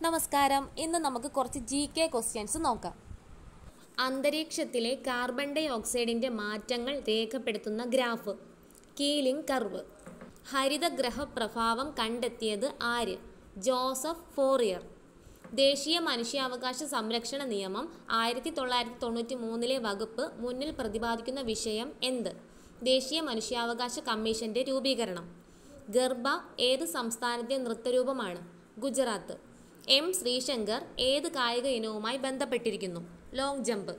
നമസ്കാരം. ഇന്ന് നമുക്ക് കുറച്ച് GK ക്വസ്റ്റ്യൻസ് നോക്കാം. അന്തരീക്ഷത്തിലെ കാർബൺ ഡൈ ഓക്സൈഡിൻ്റെ മാറ്റങ്ങൾ രേഖപ്പെടുത്തുന്ന ഗ്രാഫ്, കീലിംഗ് കർവ്. ഹരിതഗ്രഹ പ്രഭാവം കണ്ടെത്തിയത് ആര്? Joseph Fourier. ദേശീയ മനുഷ്യാവകാശ സംരക്ഷണ നിയമം 1993 വകുപ്പ് മുന്നിൽ പ്രതിപാദിക്കുന്ന വിഷയം എന്ത്? ദേശീയ മനുഷ്യാവകാശ കമ്മീഷന്റെ രൂപീകരണം. ഗർഭ ഏത് സംസ്ഥാനത്തെ നൃത്തരൂപമാണ്? ഗുജറാത്ത്. M. ശ്രീശങ്കർ ഏത് കായിക ഇനവുമായി ബന്ധപ്പെട്ടിരിക്കുന്നു? Long jump.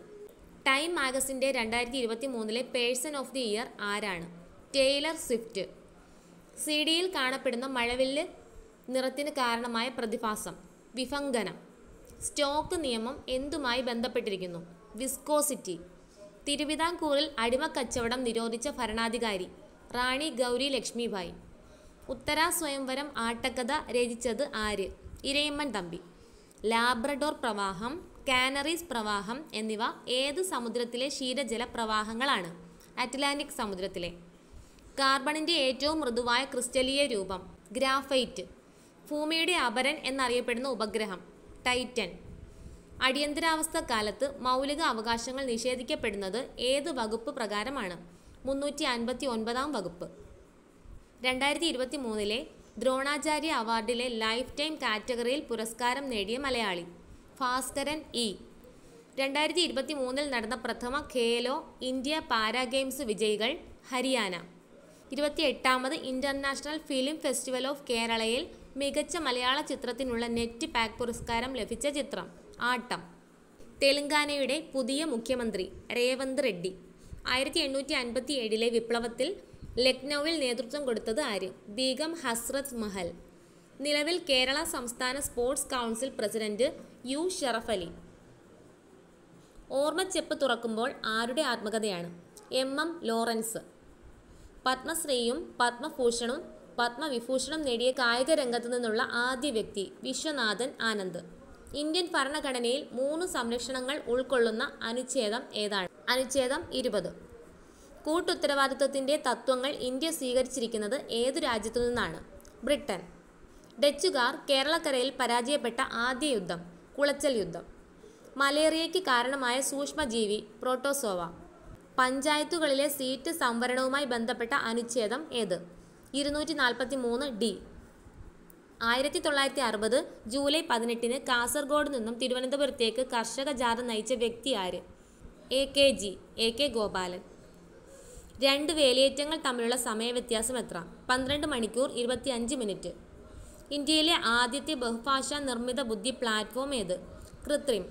ടൈം മാഗസിൻ്റെ 2023 പേഴ്സൺ ഓഫ് ദി ഇയർ ആരാണ്? Taylor Swift. CD-യിൽ കാണപ്പെടുന്ന മഴവില്ല് നിറത്തിന് കാരണമായ പ്രതിഭാസം വിഭങ്കനം. സ്റ്റോക്ക് നിയമം എന്തുമായി ബന്ധപ്പെട്ടിരിക്കുന്നു? വിസ്കോസിറ്റി. തിരുവിതാംകൂറിൽ അടിമക്കച്ചവടം നിരോധിച്ച ഭരണാധികാരി റാണി ഗൗരി ലക്ഷ്മിബായി. ഉത്തര സ്വയംവരം ആട്ടക്കഥ രചിച്ചത് ആര്? ഇരയിമ്മൻ തമ്പി. ലാബ്രഡോർ പ്രവാഹം, കാനറീസ് പ്രവാഹം എന്നിവ ഏത് സമുദ്രത്തിലെ ക്ഷീരജല പ്രവാഹങ്ങളാണ്? അറ്റ്ലാന്റിക് സമുദ്രത്തിലെ. കാർബണിൻ്റെ ഏറ്റവും മൃദുവായ ക്രിസ്റ്റലീയ രൂപം ഗ്രാഫൈറ്റ്. ഭൂമിയുടെ അപരൻ എന്നറിയപ്പെടുന്ന ഉപഗ്രഹം ടൈറ്റൻ. അടിയന്തരാവസ്ഥ കാലത്ത് മൗലിക അവകാശങ്ങൾ നിഷേധിക്കപ്പെടുന്നത് ഏത് വകുപ്പ് പ്രകാരമാണ്? 359 വകുപ്പ്. 2023 ദ്രോണാചാര്യ അവാർഡിലെ ലൈഫ് ടൈം കാറ്റഗറിയിൽ പുരസ്കാരം നേടിയ മലയാളി ഭാസ്കരൻ ഇ. 2023 നടന്ന പ്രഥമ ഖേലോ ഇന്ത്യ പാരാ ഗെയിംസ് വിജയികൾ ഹരിയാന. 28ാമത് ഇൻ്റർനാഷണൽ ഫിലിം ഫെസ്റ്റിവൽ ഓഫ് കേരളയിൽ മികച്ച മലയാള ചിത്രത്തിനുള്ള നെറ്റ് പാക്ക് പുരസ്കാരം ലഭിച്ച ചിത്രം ആട്ടം. തെലങ്കാനയുടെ പുതിയ മുഖ്യമന്ത്രി രേവന്ത് റെഡ്ഡി. 1857 വിപ്ലവത്തിൽ ലക്നൌവിൽ നേതൃത്വം കൊടുത്തത് ആര്? ബീഗം ഹസ്രത്ത് മഹൽ. നിലവിൽ കേരള സംസ്ഥാന sports council president U. Sharaf Ali. Ormacheppu Thurakkumbol ആരുടെ ആത്മകഥയാണ്? M. ലോറൻസ്. പത്മശ്രീയും പത്മഭൂഷണും പത്മവിഭൂഷണും നേടിയ കായിക രംഗത്തു നിന്നുള്ള ആദ്യ വ്യക്തി വിശ്വനാഥൻ ആനന്ദ്. ഇന്ത്യൻ ഭരണഘടനയിൽ 3 സംരക്ഷണങ്ങൾ ഉൾക്കൊള്ളുന്ന അനുച്ഛേദം ഏതാണ്? അനുച്ഛേദം 20. കൂട്ടുത്തരവാദിത്വത്തിൻ്റെ തത്വങ്ങൾ ഇന്ത്യ സ്വീകരിച്ചിരിക്കുന്നത് ഏതു രാജ്യത്തു നിന്നാണ്? ബ്രിട്ടൻ. ഡച്ചുകാർ കേരളക്കരയിൽ പരാജയപ്പെട്ട ആദ്യ യുദ്ധം കുളച്ചൽ യുദ്ധം. മലേറിയയ്ക്ക് കാരണമായ സൂക്ഷ്മജീവി പ്രോട്ടോസോവ. പഞ്ചായത്തുകളിലെ സീറ്റ് സംവരണവുമായി ബന്ധപ്പെട്ട അനുച്ഛേദം ഏത്? 243D. 1960 ജൂലൈ 18 കാസർഗോഡ് നിന്നും തിരുവനന്തപുരത്തേക്ക് കർഷക ജാഥ നയിച്ച വ്യക്തി ആര്? AK ഗോപാലൻ. 2 വേലിയേറ്റങ്ങൾ തമ്മിലുള്ള സമയവ്യത്യാസം എത്ര? 12 മണിക്കൂർ 25 മിനിറ്റ്. ഇന്ത്യയിലെ ആദ്യത്തെ ബഹുഭാഷാ നിർമ്മിത ബുദ്ധി പ്ലാറ്റ്ഫോം ഏത്? കൃത്രിം.